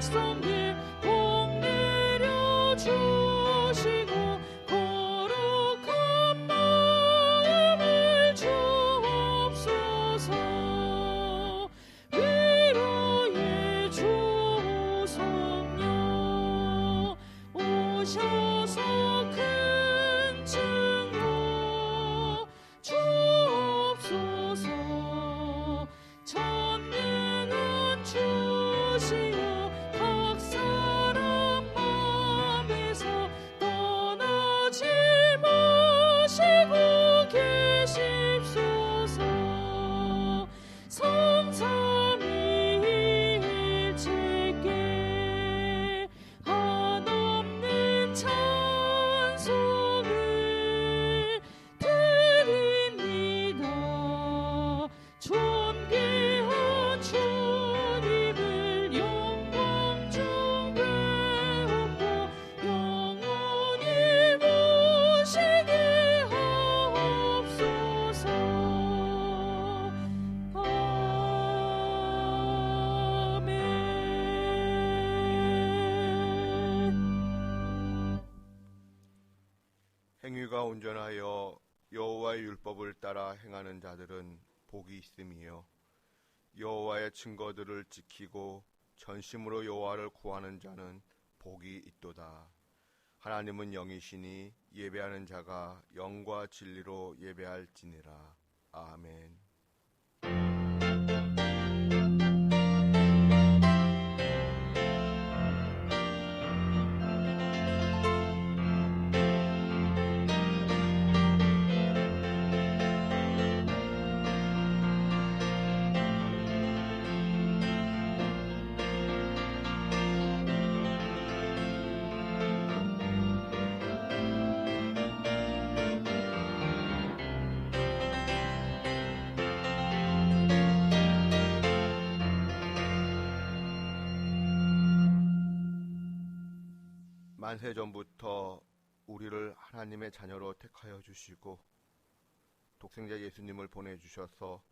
백성들 복 내려 주시고 거룩한 마음을 주옵소서. 위로의 주 성령 오셔서 큰 증거 주옵소서. 전능한 주시여 각 사람 맘에서 떠나지 마시고 계십소서. 성삼위일체께 한없는 찬송을 드립니다. 존귀한 주님을 영광 중 배우고 영원히 모시게 하옵소서. 아멘. 행위가 온전하여 여호와의 율법을 따라 행하는 자들은 복이 있음이요 여호와의 증거들을 지키고 전심으로 여호와를 구하는 자는 복이 있도다. 하나님은 영이시니 예배하는 자가 영과 진리로 예배할지니라. 아멘. 만세전부터 우리를 하나님의 자녀로 택하여 주시고 독생자 예수님을 보내주셔서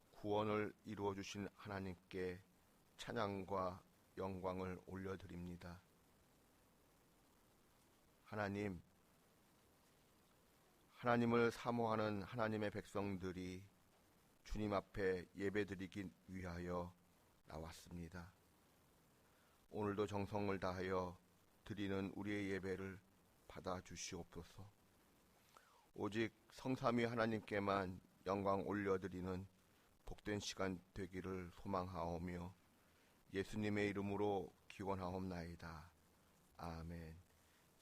구원을 이루어 주신 하나님께 찬양과 영광을 올려드립니다. 하나님을 사모하는 하나님의 백성들이 주님 앞에 예배드리기 위하여 나왔습니다. 오늘도 정성을 다하여 드리는 우리의 예배를 받아주시옵소서. 오직 성삼위 하나님께만 영광 올려드리는 복된 시간 되기를 소망하오며 예수님의 이름으로 기원하옵나이다. 아멘.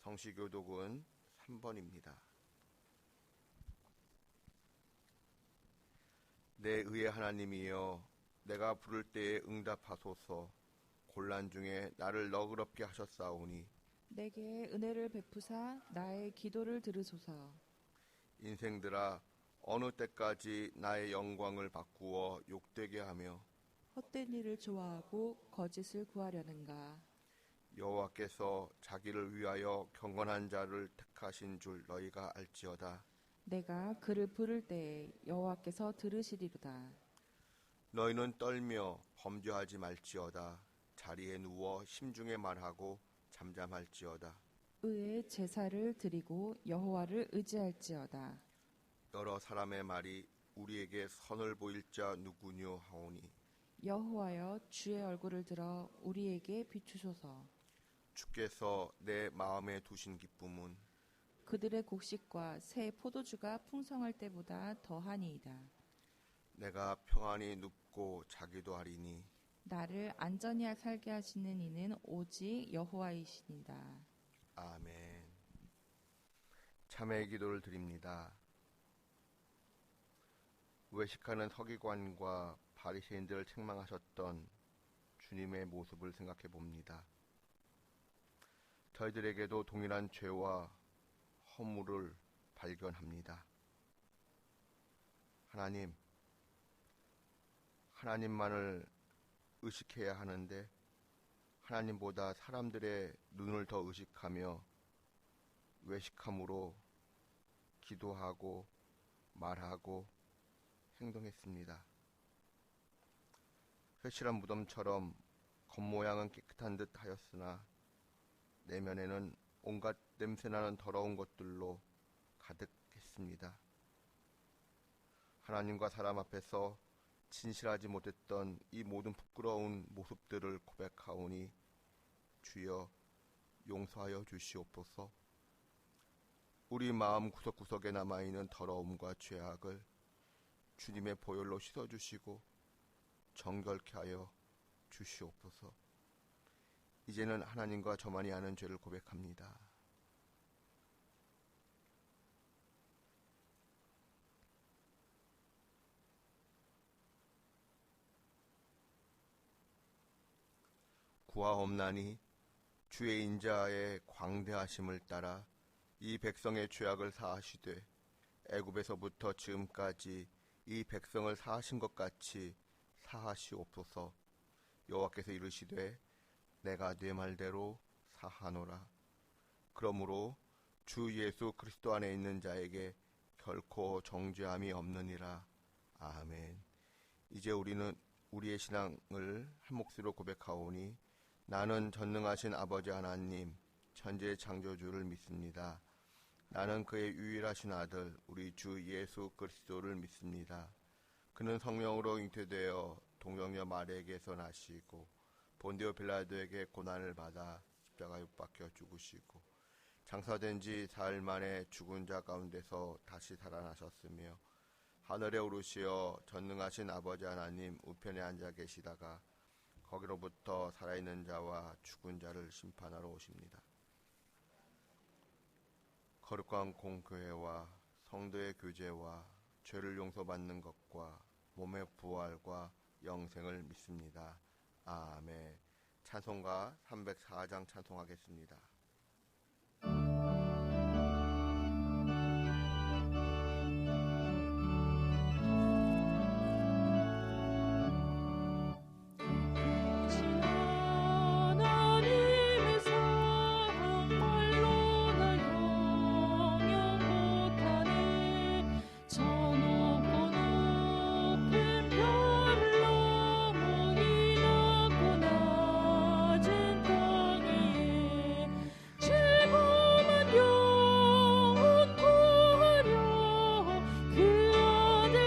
성시교독은 3번입니다. 내 의의 하나님이여, 내가 부를 때에 응답하소서. 곤란 중에 나를 너그럽게 하셨사오니 내게 은혜를 베푸사 나의 기도를 들으소서. 인생들아, 어느 때까지 나의 영광을 바꾸어 욕되게 하며 헛된 일을 좋아하고 거짓을 구하려는가. 여호와께서 자기를 위하여 경건한 자를 택하신 줄 너희가 알지어다. 내가 그를 부를 때에 여호와께서 들으시리로다. 너희는 떨며 범죄하지 말지어다. 자리에 누워 심중에 말하고 잠잠할지어다. 의의 제사를 드리고 여호와를 의지할지어다. 여러 사람의 말이 우리에게 선을 보일 자 누구뇨 하오니 여호와여, 주의 얼굴을 들어 우리에게 비추소서. 주께서 내 마음에 두신 기쁨은 그들의 곡식과 새 포도주가 풍성할 때보다 더하니이다. 내가 평안히 눕고 자기도 하리니 나를 안전히 살게 하시는 이는 오직 여호와이시니이다. 아멘. 참회의 기도를 드립니다. 외식하는 서기관과 바리새인들을 책망하셨던 주님의 모습을 생각해 봅니다. 저희들에게도 동일한 죄와 허물을 발견합니다. 하나님만을 의식해야 하는데 하나님보다 사람들의 눈을 더 의식하며 외식함으로 기도하고 말하고 행동했습니다. 회칠한 무덤처럼 겉모양은 깨끗한 듯 하였으나 내면에는 온갖 냄새나는 더러운 것들로 가득했습니다. 하나님과 사람 앞에서 진실하지 못했던 이 모든 부끄러운 모습들을 고백하오니 주여 용서하여 주시옵소서. 우리 마음 구석구석에 남아있는 더러움과 죄악을 주님의 보혈로 씻어주시고 정결케 하여 주시옵소서. 이제는 하나님과 저만이 아는 죄를 고백합니다. 구하옵나니 주의 인자의 광대하심을 따라 이 백성의 죄악을 사하시되 애굽에서부터 지금까지 이 백성을 사하신 것 같이 사하시옵소서. 여호와께서 이르시되 내가 네 말대로 사하노라. 그러므로 주 예수 그리스도 안에 있는 자에게 결코 정죄함이 없느니라. 아멘. 이제 우리는 우리의 신앙을 한 몫으로 고백하오니 나는 전능하신 아버지 하나님 천지의 창조주를 믿습니다. 나는 그의 유일하신 아들 우리 주 예수 그리스도를 믿습니다. 그는 성령으로 잉태되어 동정녀 마리아에게서 나시고 본디오 빌라도에게 고난을 받아 십자가에 못 박혀 죽으시고 장사된 지 사흘 만에 죽은 자 가운데서 다시 살아나셨으며 하늘에 오르시어 전능하신 아버지 하나님 우편에 앉아 계시다가 거기로부터 살아있는 자와 죽은 자를 심판하러 오십니다. 거룩한 공교회와 성도의 교제와 죄를 용서받는 것과 몸의 부활과 영생을 믿습니다. 아멘. 찬송가 304장 찬송하겠습니다. 하나님의 사랑 말로 나 영영 못하네. 저 높고 높은 별을 넘어 이 낮고 낮은 땅에 즐거운 영혼 구하려 그 아들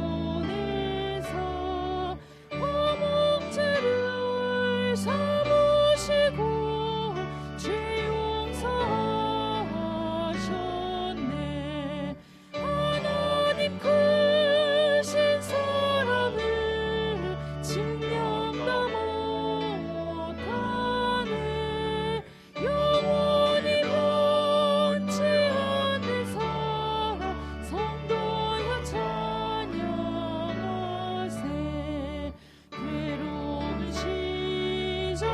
보내사 허목제를 삼으시고 죄 용서하셨네. 하나님 크신 사랑을 증명도 못하네. 영원히 변치 않는 사랑 성도여 찬양하세. 괴로운 시절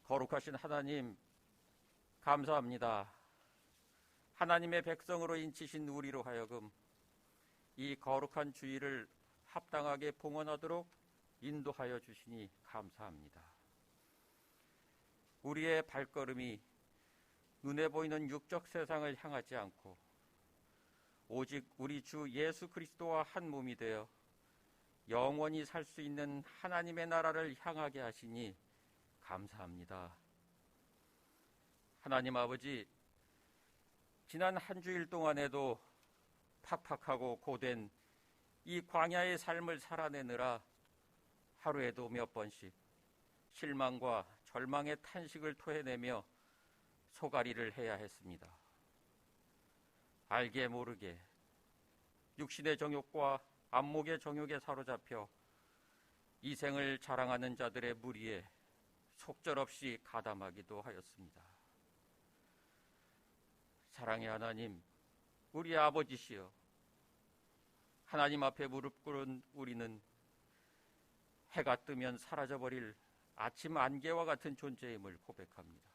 거룩하신 하나님, 감사합니다. 하나님의 백성으로 인치신 우리로 하여금 이 거룩한 주일을 합당하게 봉헌하도록 인도하여 주시니 감사합니다. 우리의 발걸음이 눈에 보이는 육적 세상을 향하지 않고 오직 우리 주 예수 그리스도와 한 몸이 되어 영원히 살 수 있는 하나님의 나라를 향하게 하시니 감사합니다. 하나님 아버지, 지난 한 주일 동안에도 팍팍하고 고된 이 광야의 삶을 살아내느라 하루에도 몇 번씩 실망과 절망의 탄식을 토해내며 소가리를 해야 했습니다. 알게 모르게 육신의 정욕과 안목의 정욕에 사로잡혀 이생을 자랑하는 자들의 무리에 속절없이 가담하기도 하였습니다. 사랑의 하나님, 우리 아버지시여, 하나님 앞에 무릎 꿇은 우리는 해가 뜨면 사라져버릴 아침 안개와 같은 존재임을 고백합니다.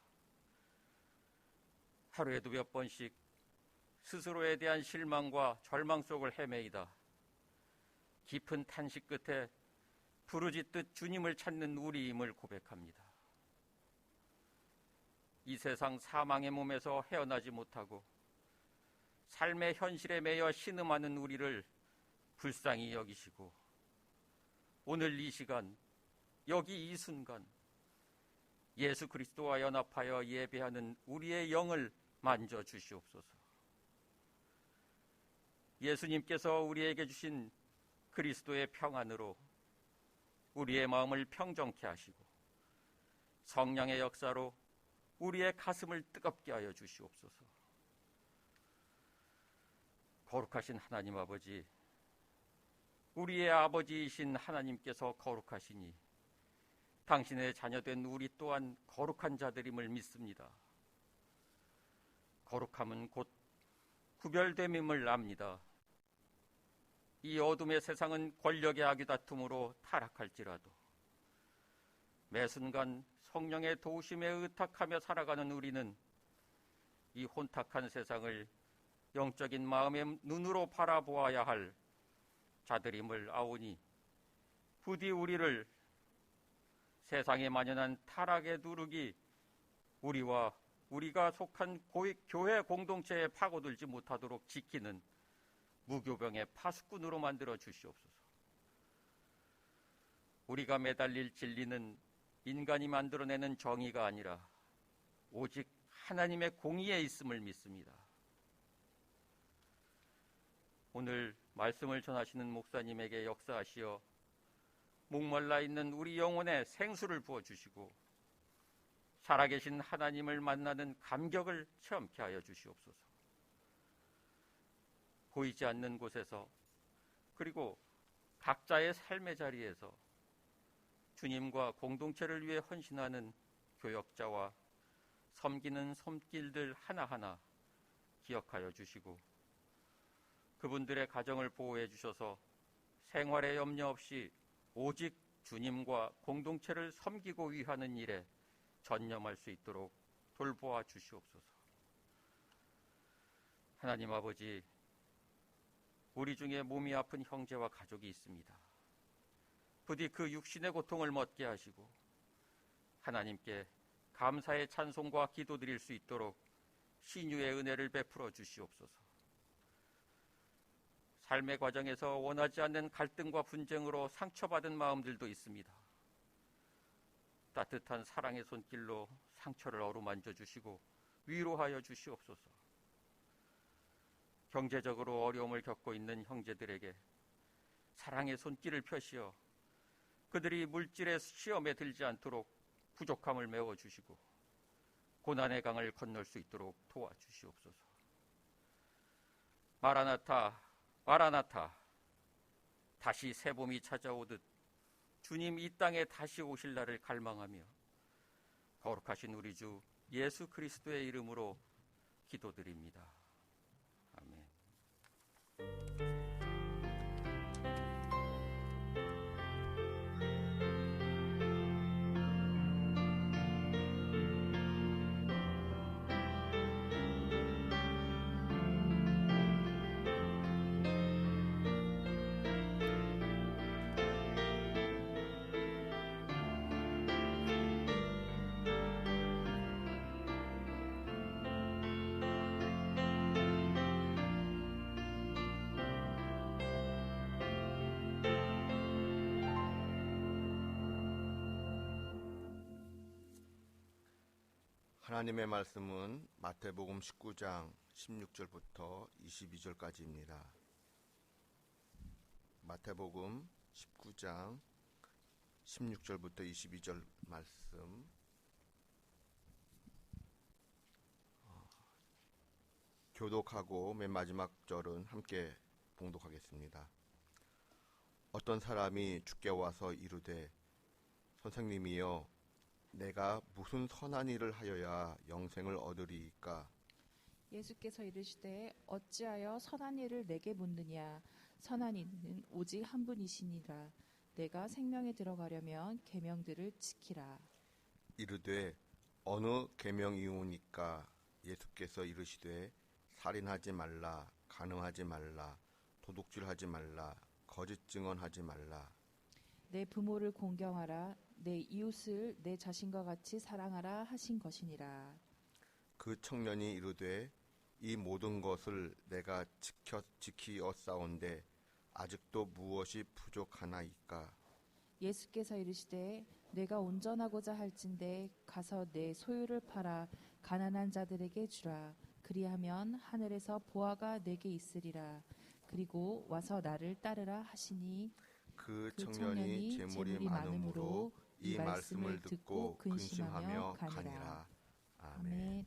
하루에도 몇 번씩 스스로에 대한 실망과 절망 속을 헤매이다 깊은 탄식 끝에 부르짖듯 주님을 찾는 우리임을 고백합니다. 이 세상 사망의 몸에서 헤어나지 못하고 삶의 현실에 매여 신음하는 우리를 불쌍히 여기시고 오늘 이 시간, 여기 이 순간 예수 그리스도와 연합하여 예배하는 우리의 영을 만져 주시옵소서. 예수님께서 우리에게 주신 그리스도의 평안으로 우리의 마음을 평정케 하시고 성령의 역사로 우리의 가슴을 뜨겁게 하여 주시옵소서. 거룩하신 하나님 아버지, 우리의 아버지이신 하나님께서 거룩하시니 당신의 자녀된 우리 또한 거룩한 자들임을 믿습니다. 거룩함은 곧 구별됨임을 압니다. 이 어둠의 세상은 권력의 아귀다툼으로 타락할지라도 매 순간 성령의 도우심에 의탁하며 살아가는 우리는 이 혼탁한 세상을 영적인 마음의 눈으로 바라보아야 할 자들임을 아오니 부디 우리를 세상에 만연한 타락의 누룩이 우리와 우리가 속한 교회 공동체에 파고들지 못하도록 지키는 무교병의 파수꾼으로 만들어 주시옵소서. 우리가 매달릴 진리는 인간이 만들어내는 정의가 아니라 오직 하나님의 공의에 있음을 믿습니다. 오늘 말씀을 전하시는 목사님에게 역사하시어 목말라 있는 우리 영혼에 생수를 부어주시고 살아계신 하나님을 만나는 감격을 체험케 하여 주시옵소서. 보이지 않는 곳에서 그리고 각자의 삶의 자리에서 주님과 공동체를 위해 헌신하는 교역자와 섬기는 손길들 하나하나 기억하여 주시고 그분들의 가정을 보호해 주셔서 생활에 염려 없이 오직 주님과 공동체를 섬기고 위하는 일에 전념할 수 있도록 돌보아 주시옵소서. 하나님 아버지, 우리 중에 몸이 아픈 형제와 가족이 있습니다. 부디 그 육신의 고통을 멎게 하시고 하나님께 감사의 찬송과 기도드릴 수 있도록 신유의 은혜를 베풀어 주시옵소서. 삶의 과정에서 원하지 않는 갈등과 분쟁으로 상처받은 마음들도 있습니다. 따뜻한 사랑의 손길로 상처를 어루만져 주시고 위로하여 주시옵소서. 경제적으로 어려움을 겪고 있는 형제들에게 사랑의 손길을 펴시어 그들이 물질의 시험에 들지 않도록 부족함을 메워주시고 고난의 강을 건널 수 있도록 도와주시옵소서. 마라나타, 마라나타, 다시 새봄이 찾아오듯 주님 이 땅에 다시 오실 날을 갈망하며 거룩하신 우리 주 예수 그리스도의 이름으로 기도드립니다. 아멘. 하나님의 말씀은 마태복음 19장 16절부터 22절까지입니다. 마태복음 19장 16절부터 22절 말씀. 교독하고 맨 마지막 절은 함께 봉독하겠습니다. 어떤 사람이 주께 와서 이르되 선생님이여 내가 무슨 선한 일을 하여야 영생을 얻으리이까? 예수께서 이르시되 어찌하여 선한 일을 내게 묻느냐 선한 이는 오직 한 분이시니라. 내가 생명에 들어가려면 계명들을 지키라. 이르되 어느 계명이오니까? 예수께서 이르시되 살인하지 말라, 간음하지 말라, 도둑질하지 말라, 거짓 증언하지 말라. 내 부모를 공경하라. 내 이웃을 내 자신과 같이 사랑하라 하신 것이니라. 그 청년이 이르되 이 모든 것을 내가 지키었사온데 아직도 무엇이 부족하나이까? 예수께서 이르시되 내가 온전하고자 할진대 가서 내 소유를 팔아 가난한 자들에게 주라. 그리하면 하늘에서 보화가 내게 있으리라. 그리고 와서 나를 따르라 하시니 그 청년이 재물이 많음으로 이 말씀을 듣고 근심하며 가니라. 아멘. 아멘.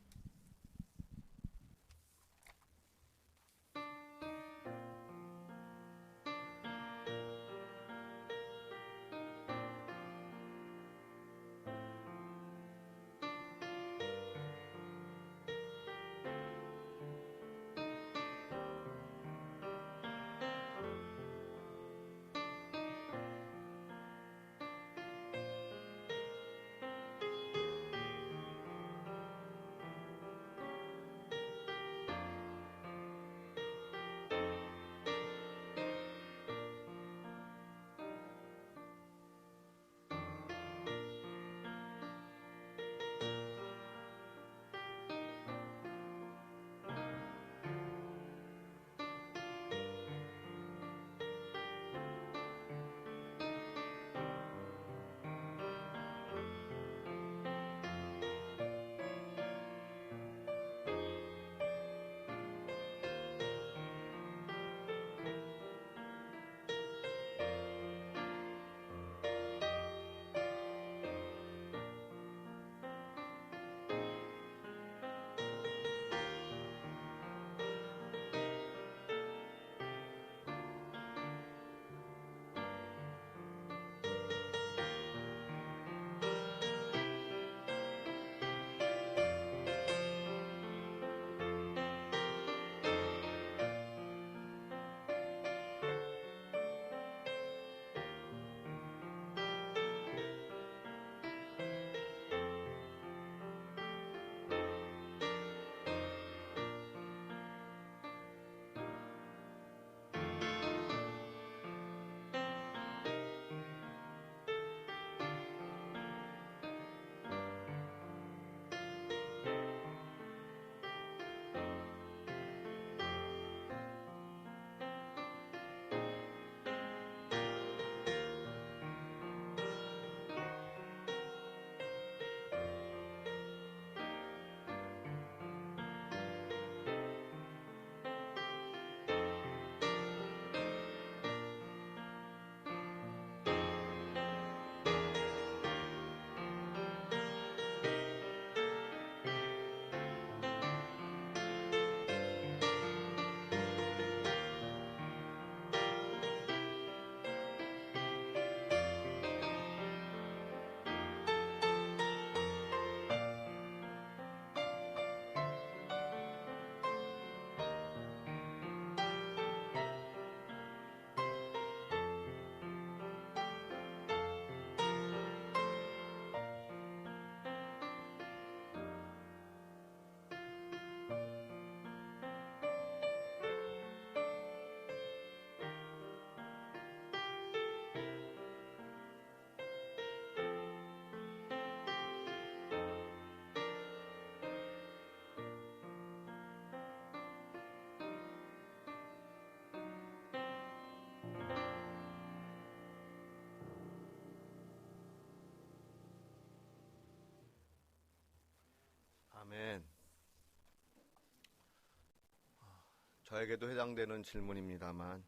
저에게도 해당되는 질문입니다만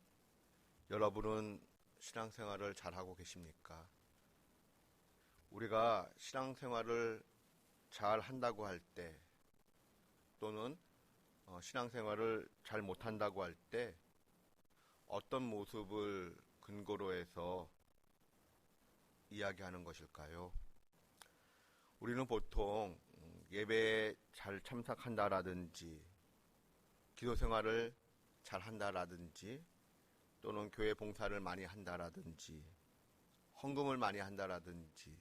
여러분은 신앙생활을 잘하고 계십니까? 우리가 신앙생활을 잘 한다고 할 때 또는 신앙생활을 잘 못한다고 할 때 어떤 모습을 근거로 해서 이야기하는 것일까요? 우리는 보통 예배에 잘 참석한다라든지 기도생활을 잘 한다라든지 또는 교회 봉사를 많이 한다라든지 헌금을 많이 한다라든지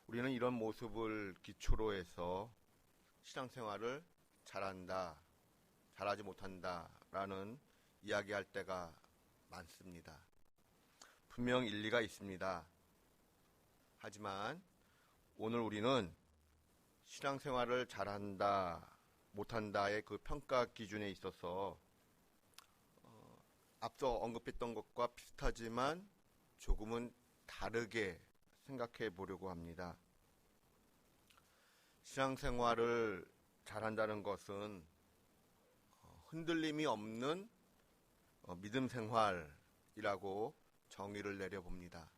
우리는 이런 모습을 기초로 해서 신앙생활을 잘한다, 잘하지 못한다라는 이야기할 때가 많습니다. 분명 일리가 있습니다. 하지만 오늘 우리는 신앙생활을 잘한다, 못한다의 그 평가 기준에 있어서 앞서 언급했던 것과 비슷하지만 조금은 다르게 생각해 보려고 합니다. 신앙생활을 잘한다는 것은 흔들림이 없는 믿음 생활이라고 정의를 내려봅니다.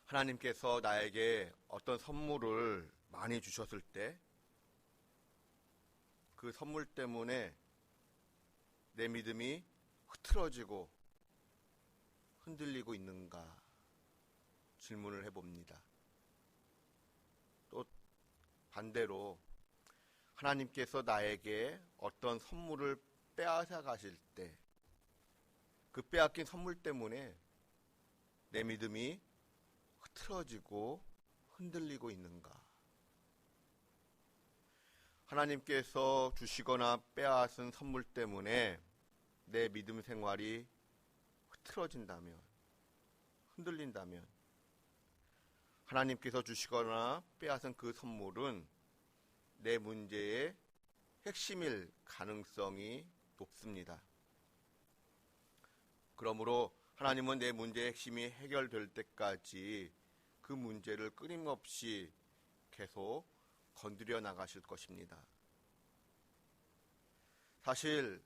하나님께서 나에게 어떤 선물을 많이 주셨을 때 그 선물 때문에 내 믿음이 흐트러지고 흔들리고 있는가 질문을 해봅니다. 또 반대로 하나님께서 나에게 어떤 선물을 빼앗아 가실 때 그 빼앗긴 선물 때문에 내 믿음이 흐트러지고 흔들리고 있는가? 하나님께서 주시거나 빼앗은 선물 때문에 내 믿음 생활이 흐트러진다면, 흔들린다면 하나님께서 주시거나 빼앗은 그 선물은 내 문제의 핵심일 가능성이 높습니다. 그러므로 하나님은 내 문제의 핵심이 해결될 때까지 그 문제를 끊임없이 계속 건드려 나가실 것입니다. 사실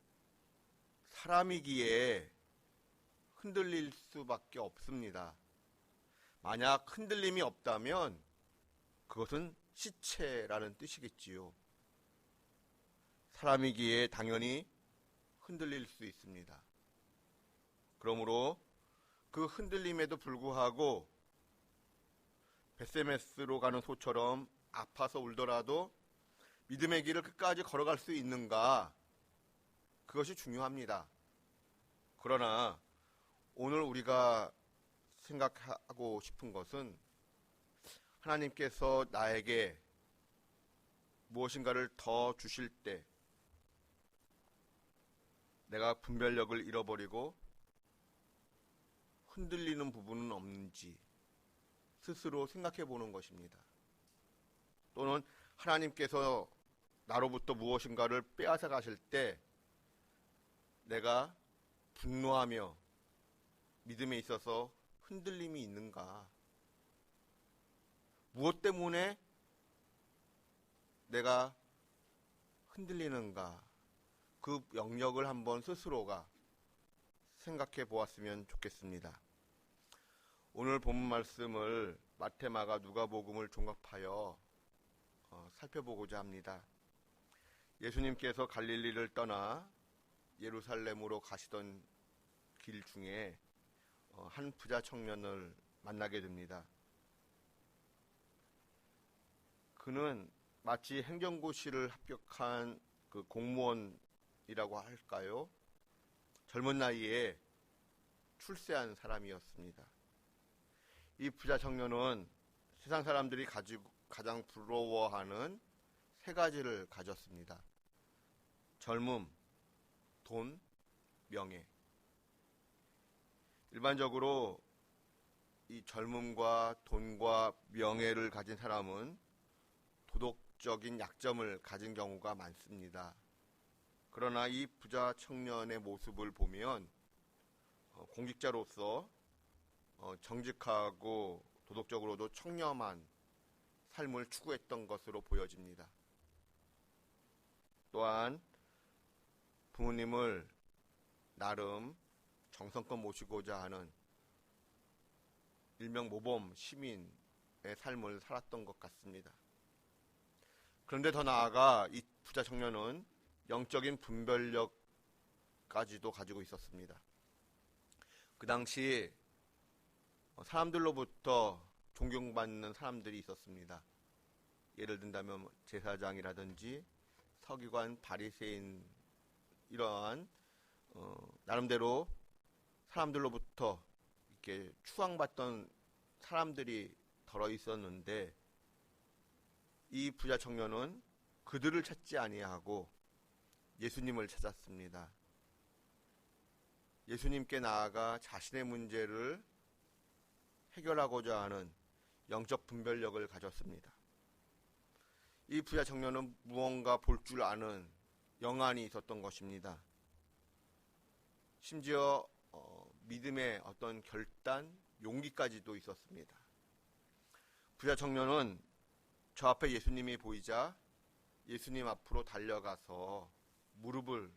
사람이기에 흔들릴 수밖에 없습니다. 만약 흔들림이 없다면 그것은 시체라는 뜻이겠지요. 사람이기에 당연히 흔들릴 수 있습니다. 그러므로 그 흔들림에도 불구하고 베세메스로 가는 소처럼 아파서 울더라도 믿음의 길을 끝까지 걸어갈 수 있는가? 그것이 중요합니다. 그러나 오늘 우리가 생각하고 싶은 것은 하나님께서 나에게 무엇인가를 더 주실 때 내가 분별력을 잃어버리고 흔들리는 부분은 없는지 스스로 생각해 보는 것입니다. 또는 하나님께서 나로부터 무엇인가를 빼앗아 가실 때 내가 분노하며 믿음에 있어서 흔들림이 있는가? 무엇 때문에 내가 흔들리는가? 그 영역을 한번 스스로가 생각해 보았으면 좋겠습니다. 오늘 본문 말씀을 마태, 마가, 누가복음을 종합하여 살펴보고자 합니다. 예수님께서 갈릴리를 떠나 예루살렘으로 가시던 길 중에 한 부자 청년을 만나게 됩니다. 그는 마치 행정고시를 합격한 그 공무원이라고 할까요? 젊은 나이에 출세한 사람이었습니다. 이 부자 청년은 세상 사람들이 가장 부러워하는 세 가지를 가졌습니다. 젊음, 돈, 명예. 일반적으로 이 젊음과 돈과 명예를 가진 사람은 도덕적인 약점을 가진 경우가 많습니다. 그러나 이 부자 청년의 모습을 보면 공직자로서 정직하고 도덕적으로도 청렴한 삶을 추구했던 것으로 보여집니다. 또한 부모님을 나름 정성껏 모시고자 하는 일명 모범 시민의 삶을 살았던 것 같습니다. 그런데 더 나아가 이 부자 청년은 영적인 분별력까지도 가지고 있었습니다. 그 당시 사람들로부터 존경받는 사람들이 있었습니다. 예를 든다면 제사장이라든지 서기관, 바리새인, 이러한 나름대로 사람들로부터 이렇게 추앙받던 사람들이 덜어 있었는데, 이 부자 청년은 그들을 찾지 아니하고 예수님을 찾았습니다. 예수님께 나아가 자신의 문제를 해결하고자 하는 영적 분별력을 가졌습니다. 이 부자 청년은 무언가 볼 줄 아는 영안이 있었던 것입니다. 심지어 믿음의 어떤 결단, 용기까지도 있었습니다. 부자 청년은 저 앞에 예수님이 보이자 예수님 앞으로 달려가서 무릎을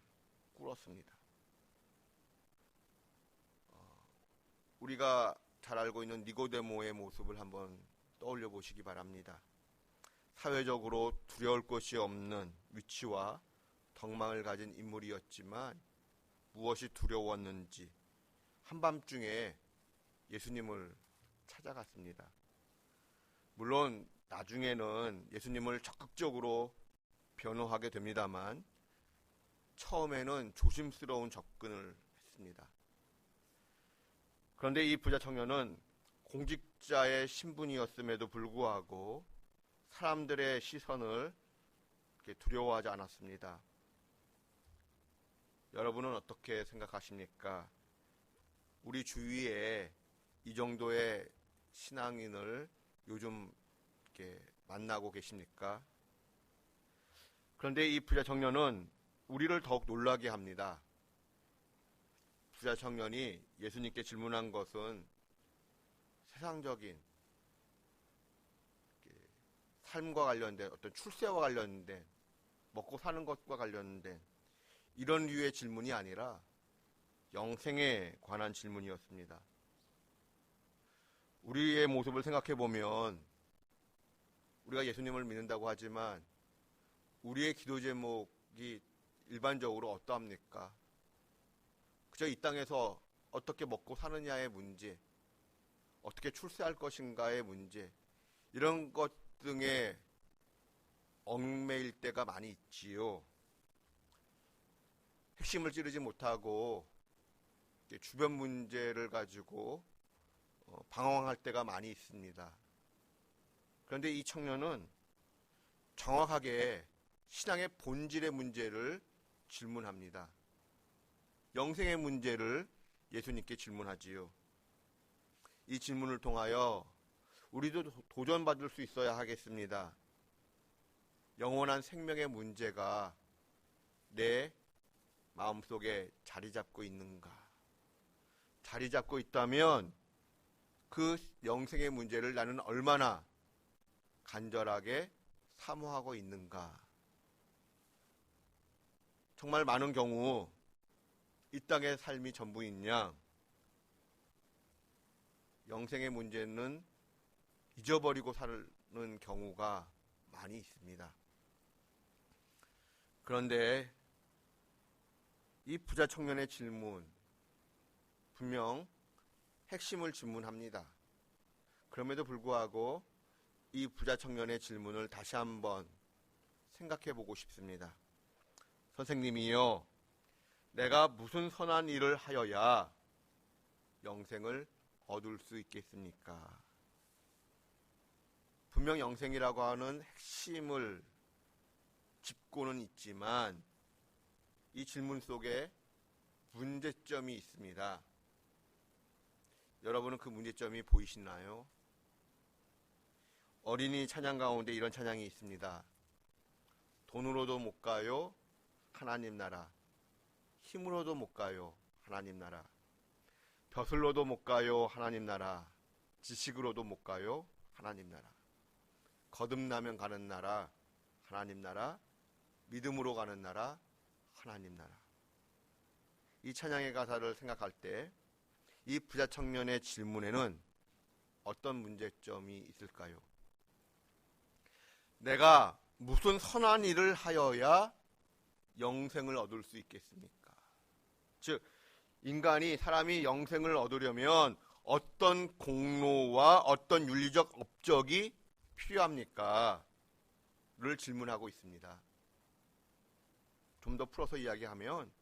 꿇었습니다. 우리가 잘 알고 있는 니고데모의 모습을 한번 떠올려 보시기 바랍니다. 사회적으로 두려울 것이 없는 위치와 덕망을 가진 인물이었지만 무엇이 두려웠는지 한밤중에 예수님을 찾아갔습니다. 물론 나중에는 예수님을 적극적으로 변호하게 됩니다만 처음에는 조심스러운 접근을 했습니다. 그런데 이 부자 청년은 공직자의 신분이었음에도 불구하고 사람들의 시선을 두려워하지 않았습니다. 여러분은 어떻게 생각하십니까? 우리 주위에 이 정도의 신앙인을 요즘 이렇게 만나고 계십니까? 그런데 이 부자 청년은 우리를 더욱 놀라게 합니다. 부자 청년이 예수님께 질문한 것은 세상적인 삶과 관련된 어떤 출세와 관련된 먹고 사는 것과 관련된 이런 류의 질문이 아니라 영생에 관한 질문이었습니다. 우리의 모습을 생각해 보면 우리가 예수님을 믿는다고 하지만 우리의 기도 제목이 일반적으로 어떠합니까? 그저 이 땅에서 어떻게 먹고 사느냐의 문제, 어떻게 출세할 것인가의 문제, 이런 것 등에 얽매일 때가 많이 있지요. 핵심을 찌르지 못하고 주변 문제를 가지고 방황할 때가 많이 있습니다. 그런데 이 청년은 정확하게 신앙의 본질의 문제를 질문합니다. 영생의 문제를 예수님께 질문하지요. 이 질문을 통하여 우리도 도전받을 수 있어야 하겠습니다. 영원한 생명의 문제가 내 마음속에 자리 잡고 있는가? 자리 잡고 있다면 그 영생의 문제를 나는 얼마나 간절하게 사모하고 있는가? 정말 많은 경우 이 땅의 삶이 전부인 양 영생의 문제는 잊어버리고 사는 경우가 많이 있습니다. 그런데 이 부자 청년의 질문, 분명 핵심을 질문합니다. 그럼에도 불구하고 이 부자 청년의 질문을 다시 한번 생각해 보고 싶습니다. 선생님이요, 내가 무슨 선한 일을 하여야 영생을 얻을 수 있겠습니까? 분명 영생이라고 하는 핵심을 짚고는 있지만 이 질문 속에 문제점이 있습니다. 여러분은 그 문제점이 보이시나요? 어린이 찬양 가운데 이런 찬양이 있습니다. 돈으로도 못 가요, 하나님 나라. 힘으로도 못 가요, 하나님 나라. 벼슬로도 못 가요, 하나님 나라. 지식으로도 못 가요, 하나님 나라. 거듭나면 가는 나라, 하나님 나라. 믿음으로 가는 나라, 하나님 나라. 이 찬양의 가사를 생각할 때 이 부자 청년의 질문에는 어떤 문제점이 있을까요? 내가 무슨 선한 일을 하여야 영생을 얻을 수 있겠습니까? 즉, 사람이 영생을 얻으려면 어떤 공로와 어떤 윤리적 업적이 필요합니까? 를 질문하고 있습니다. 좀 더 풀어서 이야기하면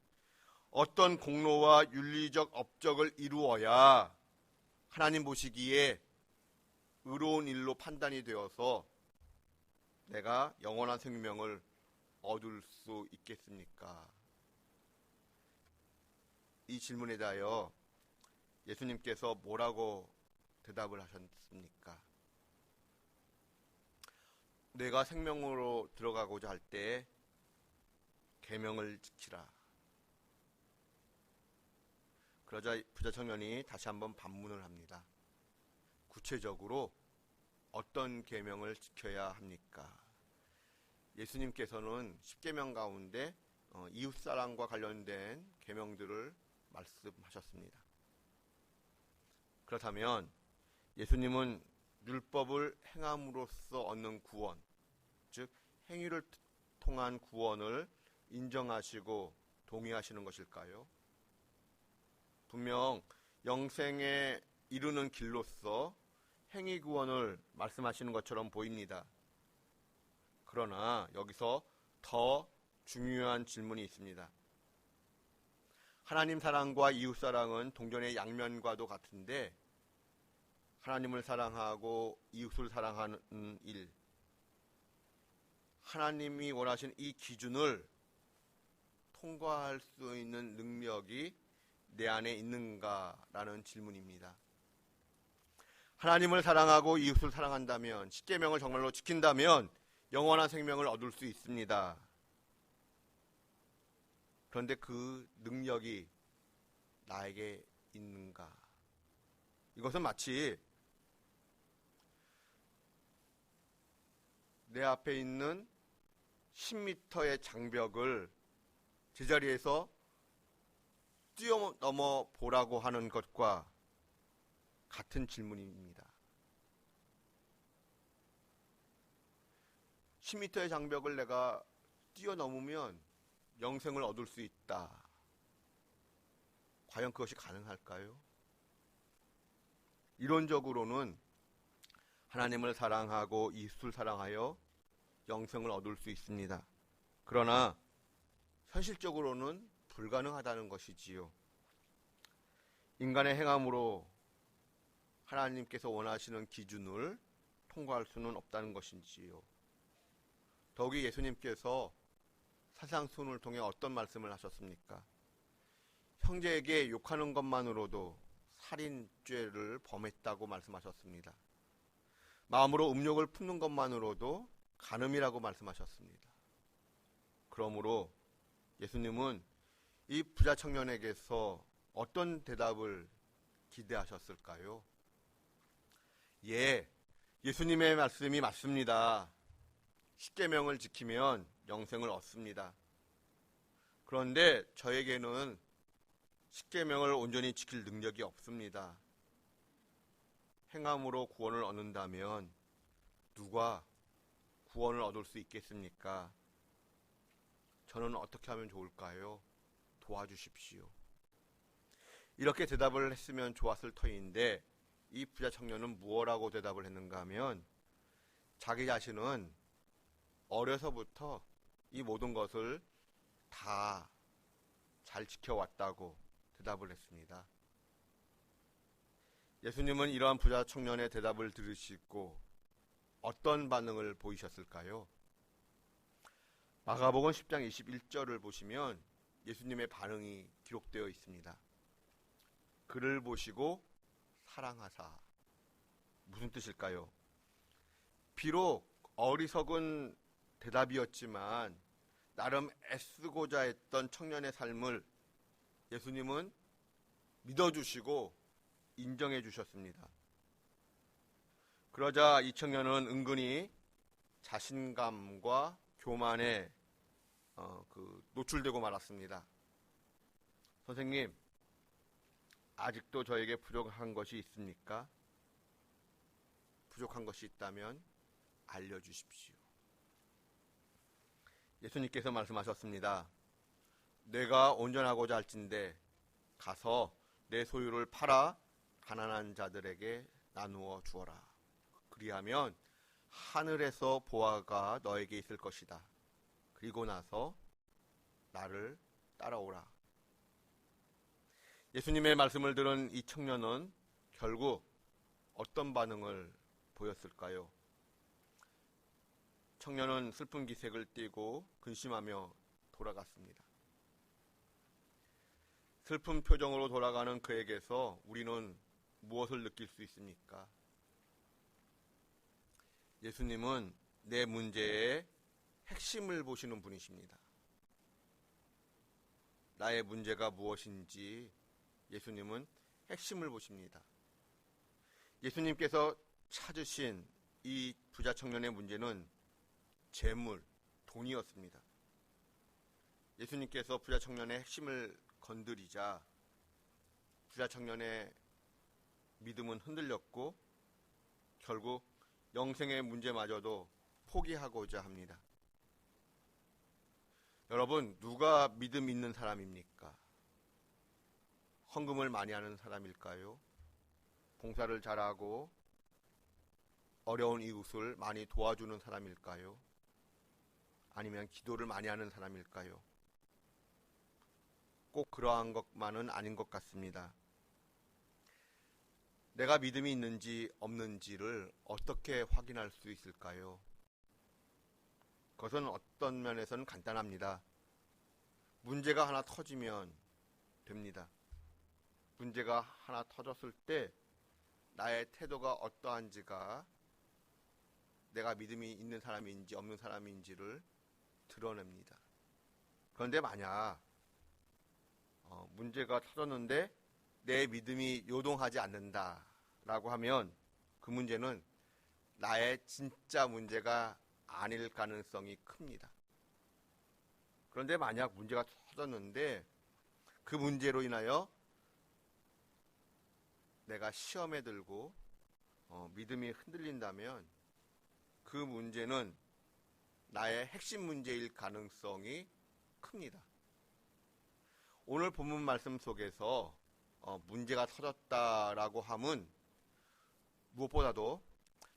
어떤 공로와 윤리적 업적을 이루어야 하나님 보시기에 의로운 일로 판단이 되어서 내가 영원한 생명을 얻을 수 있겠습니까? 이 질문에 대하여 예수님께서 뭐라고 대답을 하셨습니까? 내가 생명으로 들어가고자 할 때 계명을 지키라. 그러자 부자 청년이 다시 한번 반문을 합니다. 구체적으로 어떤 계명을 지켜야 합니까? 예수님께서는 10계명 가운데 이웃사랑과 관련된 계명들을 말씀하셨습니다. 그렇다면 예수님은 율법을 행함으로써 얻는 구원, 즉 행위를 통한 구원을 인정하시고 동의하시는 것일까요? 분명 영생에 이르는 길로서 행위 구원을 말씀하시는 것처럼 보입니다. 그러나 여기서 더 중요한 질문이 있습니다. 하나님 사랑과 이웃 사랑은 동전의 양면과도 같은데 하나님을 사랑하고 이웃을 사랑하는 일, 하나님이 원하시는 이 기준을 통과할 수 있는 능력이 내 안에 있는가라는 질문입니다. 하나님을 사랑하고 이웃을 사랑한다면, 10계명을 정말로 지킨다면 영원한 생명을 얻을 수 있습니다. 그런데 그 능력이 나에게 있는가? 이것은 마치 내 앞에 있는 10m의 장벽을 제자리에서 뛰어넘어 보라고 하는 것과 같은 질문입니다. 10m의 장벽을 내가 뛰어넘으면 영생을 얻을 수 있다. 과연 그것이 가능할까요? 이론적으로는 하나님을 사랑하고 이웃을 사랑하여 영생을 얻을 수 있습니다. 그러나 현실적으로는 불가능하다는 것이지요. 인간의 행함으로 하나님께서 원하시는 기준을 통과할 수는 없다는 것인지요. 더욱이 예수님께서 사상순을 통해 어떤 말씀을 하셨습니까? 형제에게 욕하는 것만으로도 살인죄를 범했다고 말씀하셨습니다. 마음으로 음욕을 품는 것만으로도 간음이라고 말씀하셨습니다. 그러므로 예수님은 이 부자 청년에게서 어떤 대답을 기대하셨을까요? 예, 예수님의 말씀이 맞습니다. 10계명을 지키면 영생을 얻습니다. 그런데 저에게는 10계명을 온전히 지킬 능력이 없습니다. 행함으로 구원을 얻는다면 누가 구원을 얻을 수 있겠습니까? 저는 어떻게 하면 좋을까요? 도와주십시오. 이렇게 대답을 했으면 좋았을 터인데 이 부자 청년은 무엇라고 대답을 했는가 하면 자기 자신은 어려서부터 이 모든 것을 다 잘 지켜왔다고 대답을 했습니다. 예수님은 이러한 부자 청년의 대답을 들으시고 어떤 반응을 보이셨을까요? 마가복음 10장 21절을 보시면 예수님의 반응이 기록되어 있습니다. 그를 보시고 사랑하사. 무슨 뜻일까요? 비록 어리석은 대답이었지만 나름 애쓰고자 했던 청년의 삶을 예수님은 믿어주시고 인정해 주셨습니다. 그러자 이 청년은 은근히 자신감과 교만에 노출되고 말았습니다. 선생님, 아직도 저에게 부족한 것이 있습니까? 부족한 것이 있다면 알려주십시오. 예수님께서 말씀하셨습니다. 내가 온전하고자 할진대 가서 내 소유를 팔아 가난한 자들에게 나누어 주어라. 그리하면 하늘에서 보화가 너에게 있을 것이다. 그리고 나서 나를 따라오라. 예수님의 말씀을 들은 이 청년은 결국 어떤 반응을 보였을까요? 청년은 슬픈 기색을 띠고 근심하며 돌아갔습니다. 슬픈 표정으로 돌아가는 그에게서 우리는 무엇을 느낄 수 있습니까? 예수님은 내 문제의 핵심을 보시는 분이십니다. 나의 문제가 무엇인지 예수님은 핵심을 보십니다. 예수님께서 찾으신 이 부자 청년의 문제는 재물, 돈이었습니다. 예수님께서 부자 청년의 핵심을 건드리자 부자 청년의 믿음은 흔들렸고 결국 영생의 문제마저도 포기하고자 합니다. 여러분, 누가 믿음 있는 사람입니까? 헌금을 많이 하는 사람일까요? 봉사를 잘하고 어려운 이웃을 많이 도와주는 사람일까요? 아니면 기도를 많이 하는 사람일까요? 꼭 그러한 것만은 아닌 것 같습니다. 내가 믿음이 있는지 없는지를 어떻게 확인할 수 있을까요? 그것은 어떤 면에서는 간단합니다. 문제가 하나 터지면 됩니다. 문제가 하나 터졌을 때 나의 태도가 어떠한지가 내가 믿음이 있는 사람인지 없는 사람인지를 드러냅니다. 그런데 만약 문제가 터졌는데 내 믿음이 요동하지 않는다라고 하면 그 문제는 나의 진짜 문제가 아닐 가능성이 큽니다. 그런데 만약 문제가 터졌는데 그 문제로 인하여 내가 시험에 들고 믿음이 흔들린다면 그 문제는 나의 핵심 문제일 가능성이 큽니다. 오늘 본문 말씀 속에서 문제가 터졌다라고 함은 무엇보다도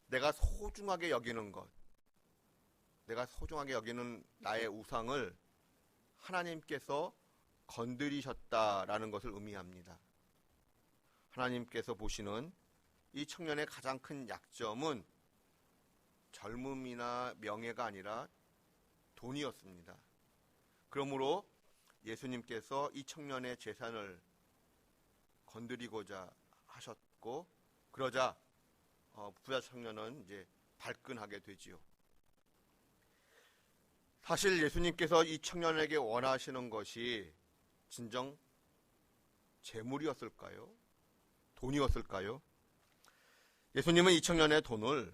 내가 소중하게 여기는 것, 내가 소중하게 여기는 나의 우상을 하나님께서 건드리셨다라는 것을 의미합니다. 하나님께서 보시는 이 청년의 가장 큰 약점은 젊음이나 명예가 아니라 돈이었습니다. 그러므로 예수님께서 이 청년의 재산을 건드리고자 하셨고, 그러자 부자 청년은 이제 발끈하게 되지요. 사실 예수님께서 이 청년에게 원하시는 것이 진정 재물이었을까요? 돈이었을까요? 예수님은 이 청년의 돈을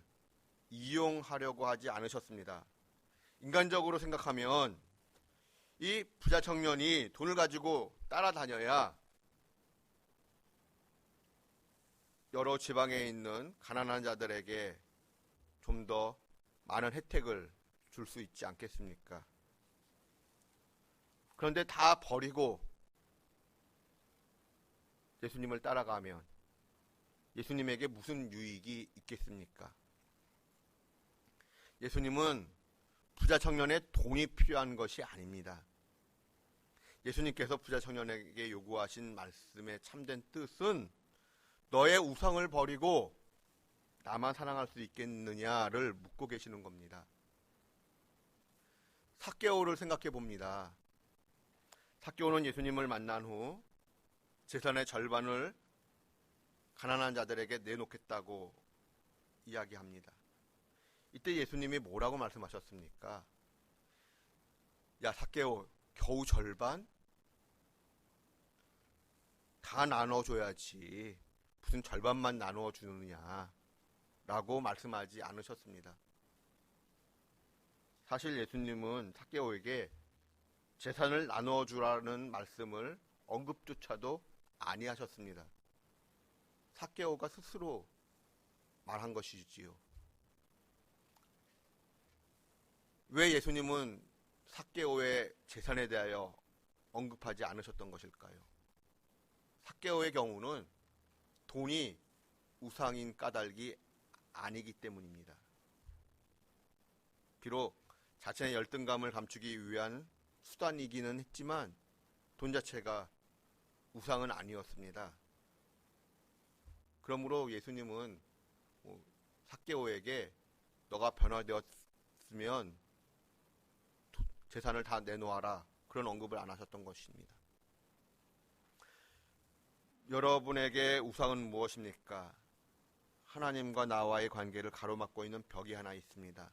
이용하려고 하지 않으셨습니다. 인간적으로 생각하면 이 부자 청년이 돈을 가지고 따라다녀야 여러 지방에 있는 가난한 자들에게 좀 더 많은 혜택을 줄 수 있지 않겠습니까? 그런데 다 버리고 예수님을 따라가면 예수님에게 무슨 유익이 있겠습니까? 예수님은 부자 청년의 돈이 필요한 것이 아닙니다. 예수님께서 부자 청년에게 요구하신 말씀의 참된 뜻은 너의 우상을 버리고 나만 사랑할 수 있겠느냐를 묻고 계시는 겁니다. 삭개오를 생각해 봅니다. 삭개오는 예수님을 만난 후 재산의 절반을 가난한 자들에게 내놓겠다고 이야기합니다. 이때 예수님이 뭐라고 말씀하셨습니까? 야, 삭개오, 겨우 절반? 다 나눠줘야지. 무슨 절반만 나눠주느냐 라고 말씀하지 않으셨습니다. 사실 예수님은 삭개오에게 재산을 나눠주라는 말씀을 언급조차도 아니하셨습니다. 삭개오가 스스로 말한 것이지요. 왜 예수님은 삭개오의 재산에 대하여 언급하지 않으셨던 것일까요? 삭개오의 경우는 돈이 우상인 까닭이 아니기 때문입니다. 비록 자신의 열등감을 감추기 위한 수단이기는 했지만 돈 자체가 우상은 아니었습니다. 그러므로 예수님은 삭개오에게 너가 변화되었으면 재산을 다 내놓아라, 그런 언급을 안 하셨던 것입니다. 여러분에게 우상은 무엇입니까? 하나님과 나와의 관계를 가로막고 있는 벽이 하나 있습니다.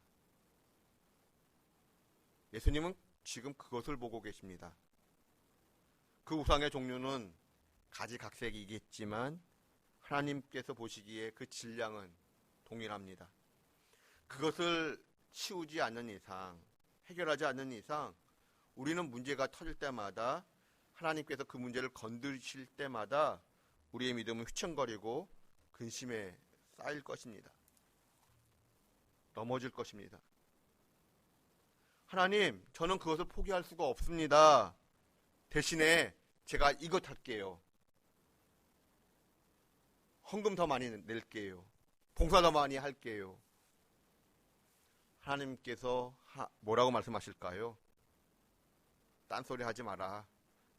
예수님은 지금 그것을 보고 계십니다. 그 우상의 종류는 가지각색이겠지만 하나님께서 보시기에 그 질량은 동일합니다. 그것을 치우지 않는 이상, 해결하지 않는 이상 우리는 문제가 터질 때마다, 하나님께서 그 문제를 건드리실 때마다 우리의 믿음은 휘청거리고 근심에 쌓일 것입니다. 넘어질 것입니다. 하나님, 저는 그것을 포기할 수가 없습니다. 대신에 제가 이것 할게요. 헌금 더 많이 낼게요. 봉사 더 많이 할게요. 하나님께서 뭐라고 말씀하실까요? 딴소리 하지 마라.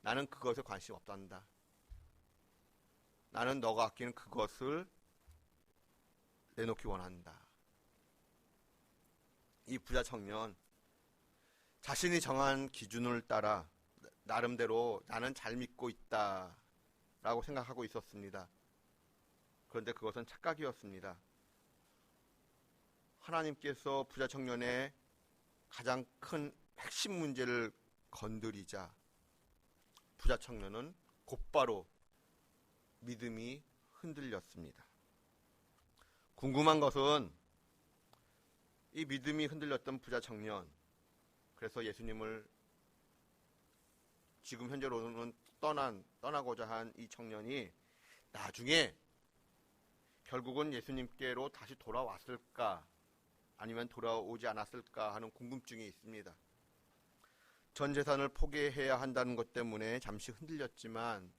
나는 그것에 관심 없단다. 나는 너가 아끼는 그것을 내놓기 원한다. 이 부자 청년, 자신이 정한 기준을 따라 나름대로 나는 잘 믿고 있다 라고 생각하고 있었습니다. 그런데 그것은 착각이었습니다. 하나님께서 부자 청년의 가장 큰 핵심 문제를 건드리자 부자 청년은 곧바로 믿음이 흔들렸습니다. 궁금한 것은 이 믿음이 흔들렸던 부자 청년, 그래서 예수님을 지금 현재로는 떠나고자 한 이 청년이 나중에 결국은 예수님께로 다시 돌아왔을까, 아니면 돌아오지 않았을까 하는 궁금증이 있습니다. 전 재산을 포기해야 한다는 것 때문에 잠시 흔들렸지만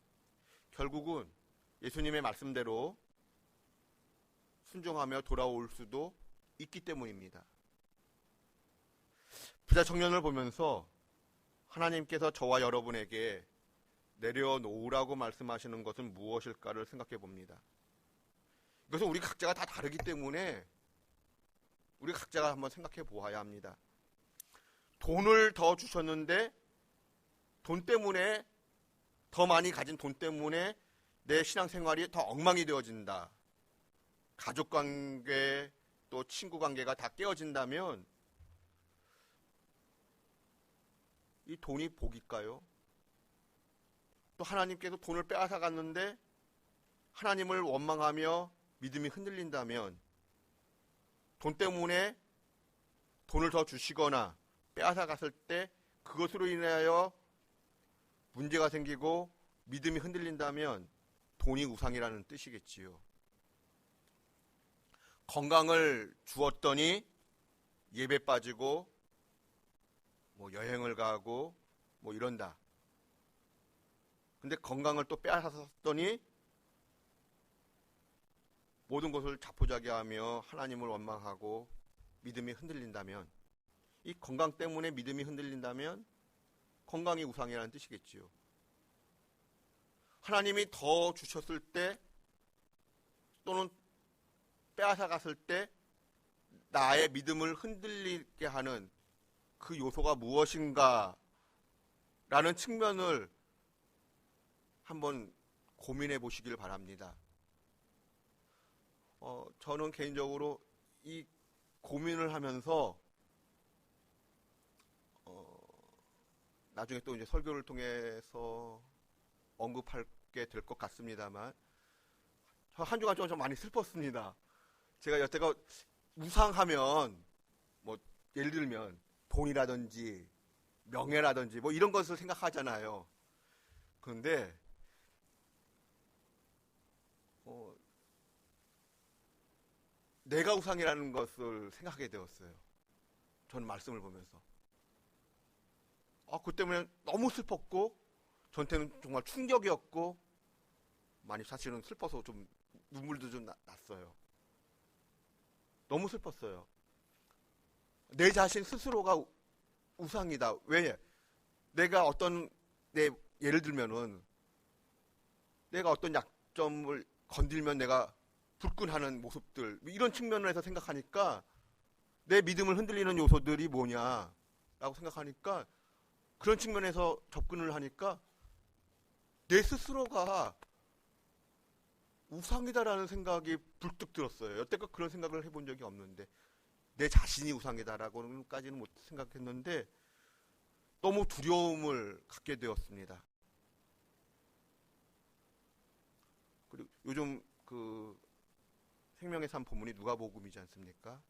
결국은 예수님의 말씀대로 순종하며 돌아올 수도 있기 때문입니다. 부자 청년을 보면서 하나님께서 저와 여러분에게 내려놓으라고 말씀하시는 것은 무엇일까를 생각해 봅니다. 이것은 우리 각자가 다 다르기 때문에 우리 각자가 한번 생각해 보아야 합니다. 돈을 더 주셨는데 돈 때문에, 더 많이 가진 돈 때문에 내 신앙생활이 더 엉망이 되어진다. 가족관계 또 친구관계가 다 깨어진다면 이 돈이 복일까요? 또 하나님께서 돈을 빼앗아 갔는데 하나님을 원망하며 믿음이 흔들린다면, 돈 때문에 돈을 더 주시거나 빼앗아 갔을 때 그것으로 인하여 문제가 생기고 믿음이 흔들린다면 돈이 우상이라는 뜻이겠지요. 건강을 주었더니 예배 빠지고 여행을 가고 이런다. 근데 건강을 또 빼앗았더니 모든 것을 자포자기하며 하나님을 원망하고 믿음이 흔들린다면, 이 건강 때문에 믿음이 흔들린다면 건강이 우상이라는 뜻이겠지요. 하나님이 더 주셨을 때 또는 빼앗아 갔을 때 나의 믿음을 흔들리게 하는 그 요소가 무엇인가 라는 측면을 한번 고민해 보시길 바랍니다. 저는 개인적으로 이 고민을 하면서 나중에 또 이제 설교를 통해서 언급하게 될 것 같습니다만, 저 한 주간 좀 많이 슬펐습니다. 제가 여태껏 우상하면 예를 들면 돈이라든지 명예라든지 이런 것을 생각하잖아요. 그런데 내가 우상이라는 것을 생각하게 되었어요. 저는 말씀을 보면서. 그 때문에 너무 슬펐고 저한테는 정말 충격이었고 많이 사실은 슬퍼서 좀 눈물도 좀 났어요. 너무 슬펐어요. 내 자신 스스로가 우상이다. 왜? 내가 예를 들면은 내가 어떤 약점을 건들면 내가 불끈하는 모습들, 이런 측면에서 생각하니까 내 믿음을 흔들리는 요소들이 뭐냐라고 생각하니까 그런 측면에서 접근을 하니까 내 스스로가 우상이다라는 생각이 불뚝 들었어요. 여태껏 그런 생각을 해본 적이 없는데 내 자신이 우상이다라고는까지는 못 생각했는데 너무 두려움을 갖게 되었습니다. 그리고 요즘 그 생명의 삶 본문이 누가복음이지 않습니까?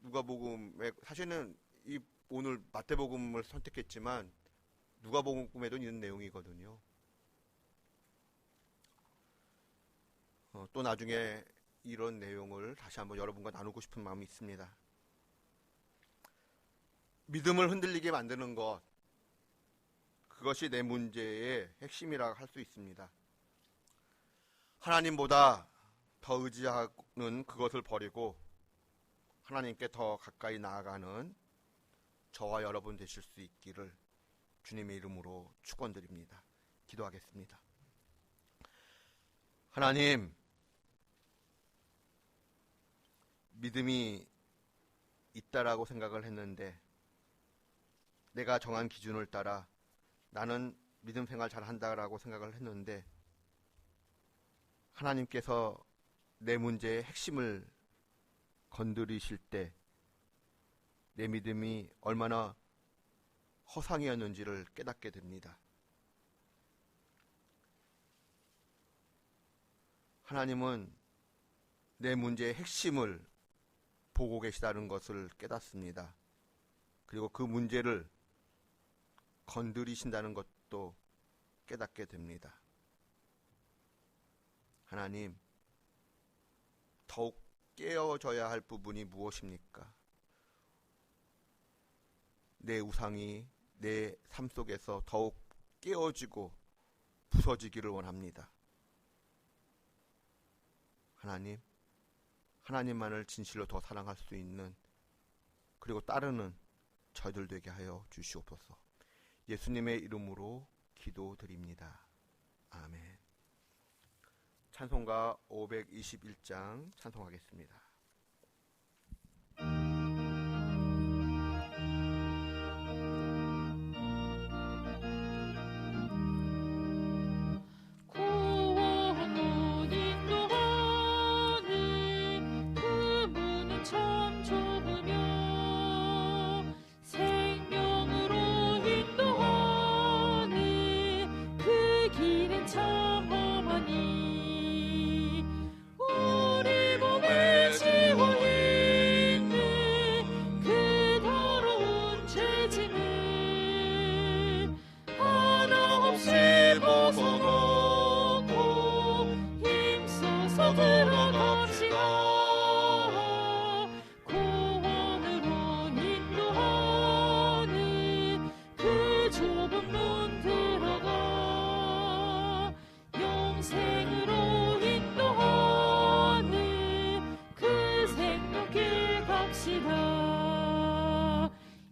누가복음에 사실은 오늘 마태복음을 선택했지만 누가복음에도 있는 내용이거든요. 또 나중에 이런 내용을 다시 한번 여러분과 나누고 싶은 마음이 있습니다. 믿음을 흔들리게 만드는 것, 그것이 내 문제의 핵심이라고 할 수 있습니다. 하나님보다 더 의지하는 그것을 버리고 하나님께 더 가까이 나아가는 저와 여러분 되실 수 있기를 주님의 이름으로 축원드립니다. 기도하겠습니다. 하나님, 믿음이 있다라고 생각을 했는데 내가 정한 기준을 따라 나는 믿음 생활 잘한다라고 생각을 했는데 하나님께서 내 문제의 핵심을 건드리실 때 내 믿음이 얼마나 허상이었는지를 깨닫게 됩니다. 하나님은 내 문제의 핵심을 보고 계시다는 것을 깨닫습니다. 그리고 그 문제를 건드리신다는 것도 깨닫게 됩니다. 하나님, 더욱 깨어져야 할 부분이 무엇입니까? 내 우상이 내 삶 속에서 더욱 깨어지고 부서지기를 원합니다. 하나님, 하나님만을 진실로 더 사랑할 수 있는 그리고 따르는 저희들 되게 하여 주시옵소서. 예수님의 이름으로 기도드립니다. 아멘. 찬송가 521장 찬송하겠습니다.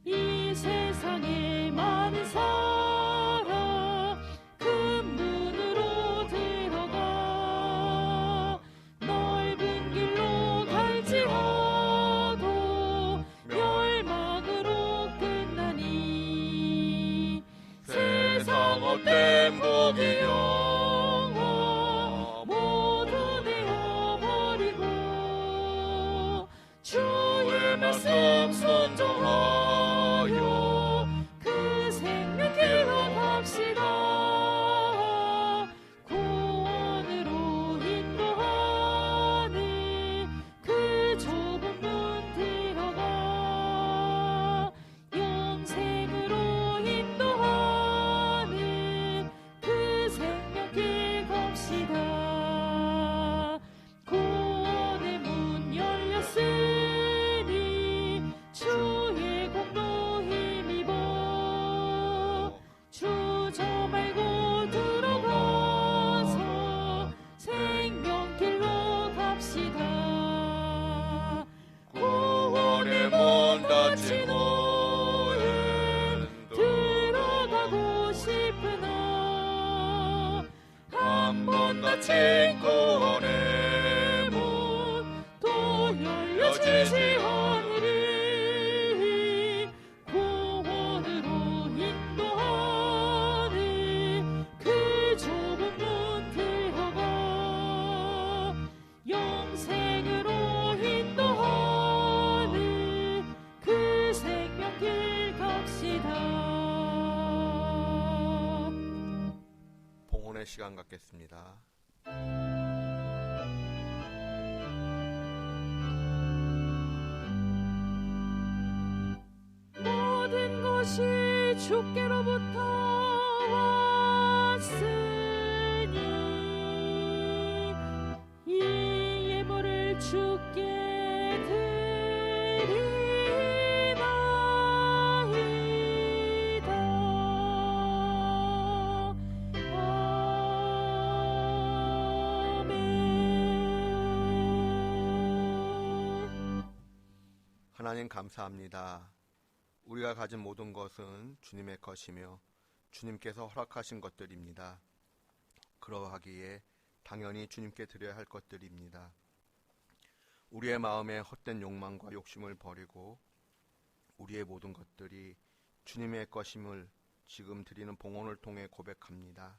이 세상에 많은 사람 큰 문으로 들어가 넓은 길로 갈지라도 멸망으로 끝나니 세상 헛된 복이 영화 모두 내어버리고 주의 말씀 순종하여 그 생명길로 갑시다. 구원으로 인도하는 그 좁은 문 들어가 영생으로 인도하는 갑시다. 구원의 문 열렸으니 주의 공로 힘입어 주저 말고 들어가서 생명길로 갑시다. 구원의 문 닫힌 후에 들어가고 싶으나 한 번 닫힌 구원의 문 또 열려지지 않으리. 구원으로 인도하는 그 좁은 문 들어가 영생으로 인도하는 그 생명길 갑시다. 봉헌의 시간 갖겠습니다. 모든 것이 주께로부터 왔으니 이 예물을 주께 드리나이다. 아멘. 하나님 감사합니다. 우리가 가진 모든 것은 주님의 것이며 주님께서 허락하신 것들입니다. 그러하기에 당연히 주님께 드려야 할 것들입니다. 우리의 마음의 헛된 욕망과 욕심을 버리고 우리의 모든 것들이 주님의 것임을 지금 드리는 봉헌을 통해 고백합니다.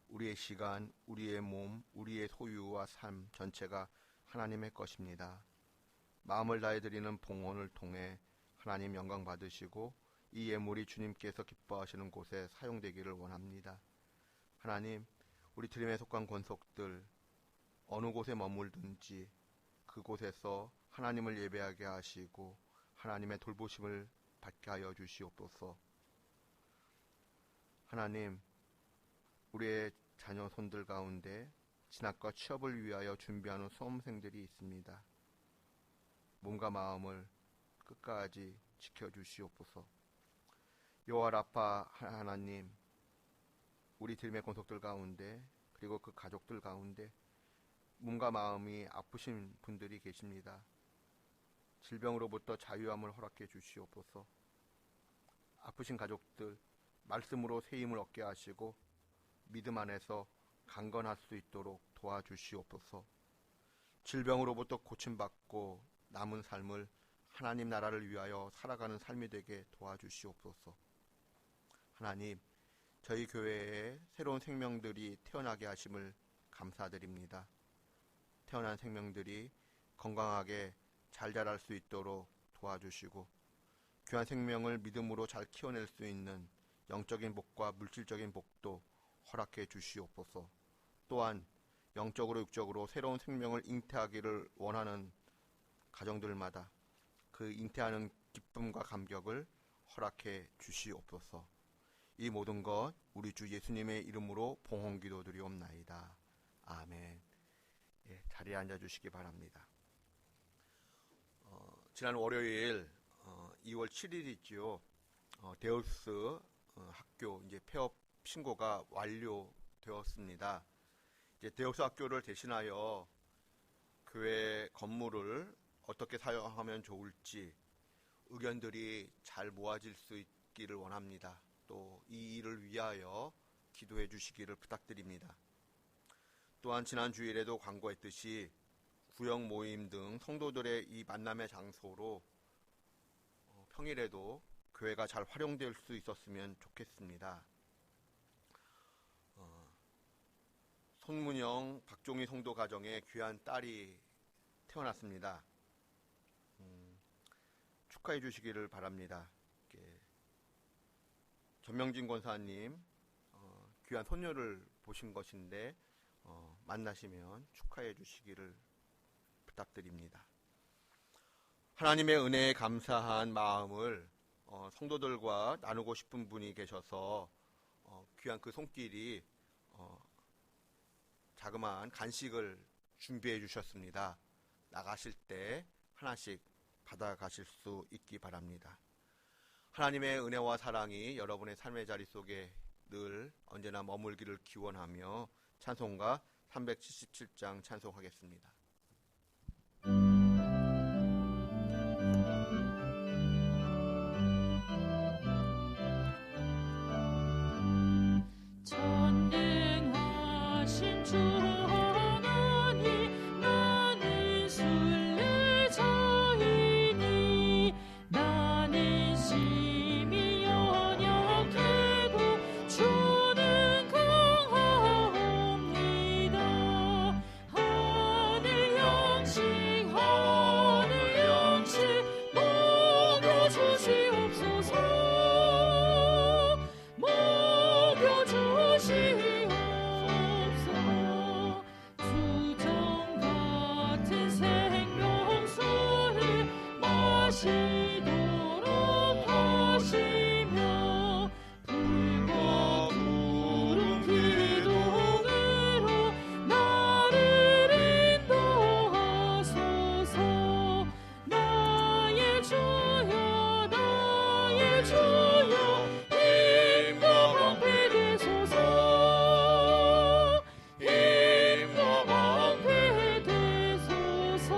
우리의 시간, 우리의 몸, 우리의 소유와 삶 전체가 하나님의 것입니다. 마음을 다해 드리는 봉헌을 통해 하나님 영광 받으시고 이 예물이 주님께서 기뻐하시는 곳에 사용되기를 원합니다. 하나님, 우리 드림에 속한 권속들 어느 곳에 머물든지 그곳에서 하나님을 예배하게 하시고 하나님의 돌보심을 받게 하여 주시옵소서. 하나님, 우리의 자녀 손들 가운데 진학과 취업을 위하여 준비하는 수험생들이 있습니다. 몸과 마음을 끝까지 지켜주시옵소서. 여호와 라파 하나님, 우리 드림의 권속들 가운데 그리고 그 가족들 가운데 몸과 마음이 아프신 분들이 계십니다. 질병으로부터 자유함을 허락해 주시옵소서. 아프신 가족들 말씀으로 새 힘을 얻게 하시고 믿음 안에서 강건할 수 있도록 도와주시옵소서. 질병으로부터 고침받고 남은 삶을 하나님 나라를 위하여 살아가는 삶이 되게 도와주시옵소서. 하나님, 저희 교회에 새로운 생명들이 태어나게 하심을 감사드립니다. 태어난 생명들이 건강하게 잘 자랄 수 있도록 도와주시고 귀한 생명을 믿음으로 잘 키워낼 수 있는 영적인 복과 물질적인 복도 허락해 주시옵소서. 또한 영적으로 육적으로 새로운 생명을 잉태하기를 원하는 가정들마다 그 잉태하는 기쁨과 감격을 허락해 주시옵소서. 이 모든 것 우리 주 예수님의 이름으로 봉헌기도 드리옵나이다. 아멘. 자리에 앉아주시기 바랍니다. 지난 월요일 2월 7일 있지요. 데우스 학교 이제 폐업 신고가 완료되었습니다. 이제 데우스 학교를 대신하여 교회 건물을 어떻게 사용하면 좋을지 의견들이 잘 모아질 수 있기를 원합니다. 또 이 일을 위하여 기도해 주시기를 부탁드립니다. 또한 지난 주일에도 광고했듯이 구역 모임 등 성도들의 이 만남의 장소로 평일에도 교회가 잘 활용될 수 있었으면 좋겠습니다. 손문영 박종희 성도 가정에 귀한 딸이 태어났습니다. 축하해 주시기를 바랍니다. 전명진 권사님 귀한 손녀를 보신 것인데 만나시면 축하해 주시기를 부탁드립니다. 하나님의 은혜에 감사한 마음을 성도들과 나누고 싶은 분이 계셔서 귀한 그 손길이 자그마한 간식을 준비해 주셨습니다. 나가실 때 하나씩 받아가실 수 있기 바랍니다. 하나님의 은혜와 사랑이 여러분의 삶의 자리 속에 늘 언제나 머물기를 기원하며 찬송가 377장 찬송하겠습니다. 전능하신 주 하나님 나는 순례자이니 나는 심히 연약해도 주는 강하옵니다. 하늘 양식 먹여주시옵소서. 먹여주시옵소서. 수정 같은 생명수를 마시도록 하시며 불과 구름 기둥으로 나를 인도하소서. 나의 주여 나의 주여 힘과 방패 되소서. 힘과 방패 되소서.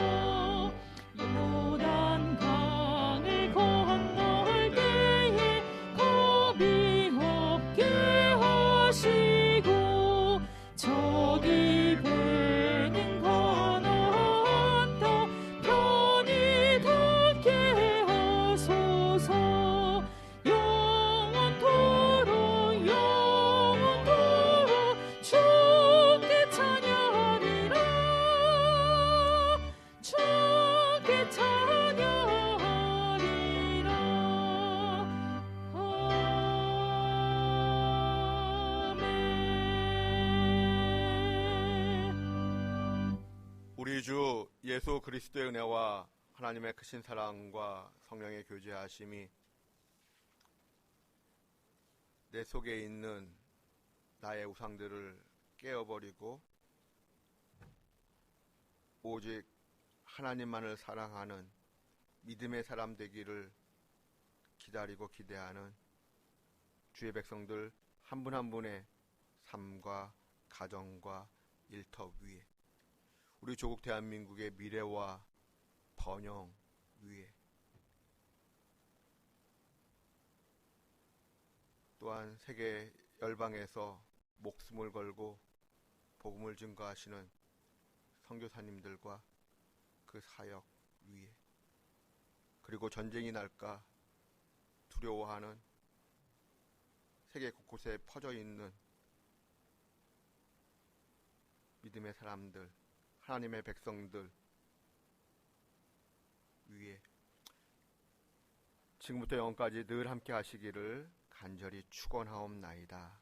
요단 강을 건널 때에 겁이 없게 하시고 저기 배는 가나안 땅 편히 닿게 하소서. 영원토록 주께 찬양하리라. 주께 찬양하리라. 아멘. 우리 주 예수 그리스도의 은혜와 하나님의 크신 사랑과 성령의 교제하심이 내 속에 있는 나의 우상들을 깨어버리고 오직 하나님만을 사랑하는 믿음의 사람 되기를 기다리고 기대하는 주의 백성들 한 분 한 분의 삶과 가정과 일터 위에 우리 조국 대한민국의 미래와 번영 위에 또한 세계 열방에서 목숨을 걸고 복음을 증거하시는 선교사님들과 그 사역 위에 그리고 전쟁이 날까 두려워하는 세계 곳곳에 퍼져 있는 믿음의 사람들, 하나님의 백성들 위에 지금부터 영원까지 늘 함께 하시기를 간절히 축원하옵나이다.